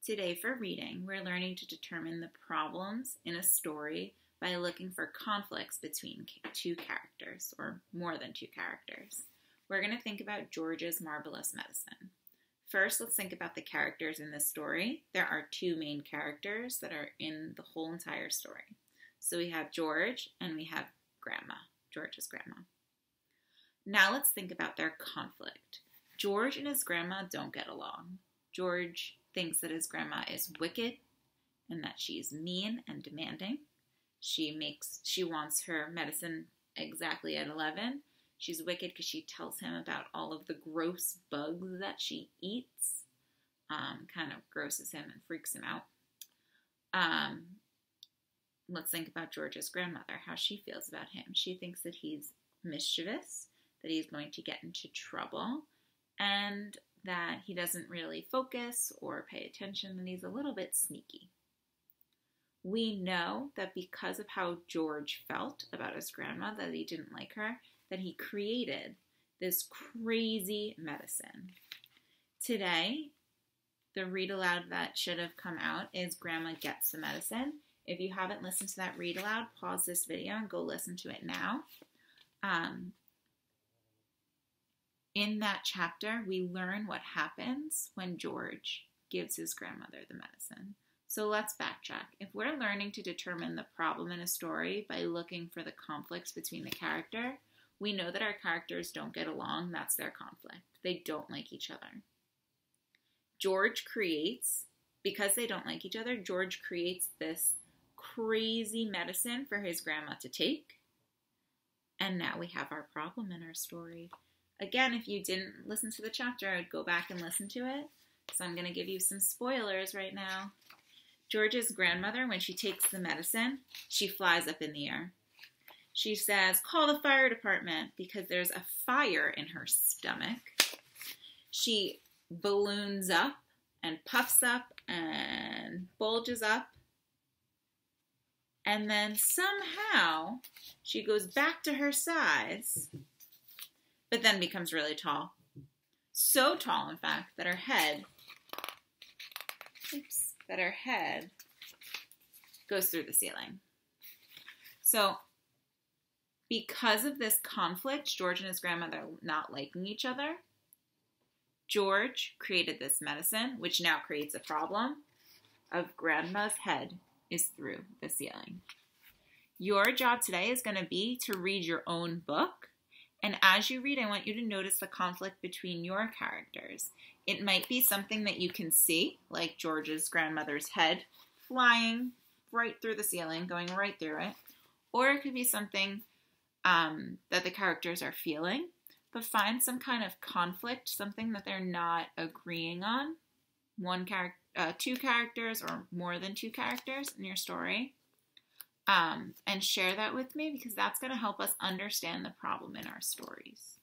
Today for reading, we're learning to determine the problems in a story by looking for conflicts between two characters, or more than two characters. We're going to think about George's Marvelous Medicine. First, let's think about the characters in this story. There are two main characters that are in the whole entire story. So we have George and we have Grandma, George's grandma. Now let's think about their conflict. George and his grandma don't get along. George thinks that his grandma is wicked and that she's mean and demanding. She wants her medicine exactly at 11. She's wicked because she tells him about all of the gross bugs that she eats. Kind of grosses him and freaks him out. Let's think about George's grandmother, how she feels about him. She thinks that he's mischievous, that he's going to get into trouble, and that he doesn't really focus or pay attention, and he's a little bit sneaky. We know that because of how George felt about his grandma, that he didn't like her, that he created this crazy medicine. Today, the read aloud that should have come out is Grandma Gets the Medicine. If you haven't listened to that read aloud, pause this video and go listen to it now. In that chapter, we learn what happens when George gives his grandmother the medicine. So let's backtrack. If we're learning to determine the problem in a story by looking for the conflicts between the character, we know that our characters don't get along. That's their conflict. They don't like each other. Because they don't like each other, George creates this crazy medicine for his grandma to take. And now we have our problem in our story. Again, if you didn't listen to the chapter, I would go back and listen to it. So I'm going to give you some spoilers right now. George's grandmother, when she takes the medicine, she flies up in the air. She says, "Call the fire department," because there's a fire in her stomach. She balloons up and puffs up and bulges up. And then somehow she goes back to her size, but then becomes really tall. So tall, in fact, that her head goes through the ceiling. So because of this conflict, George and his grandmother not liking each other, George created this medicine, which now creates a problem of Grandma's head is through the ceiling. Your job today is going to be to read your own book. And as you read, I want you to notice the conflict between your characters. It might be something that you can see, like George's grandmother's head flying right through the ceiling, going right through it. Or it could be something that the characters are feeling, but find some kind of conflict, something that they're not agreeing on. Two characters or more than two characters in your story. And share that with me because that's going to help us understand the problem in our stories.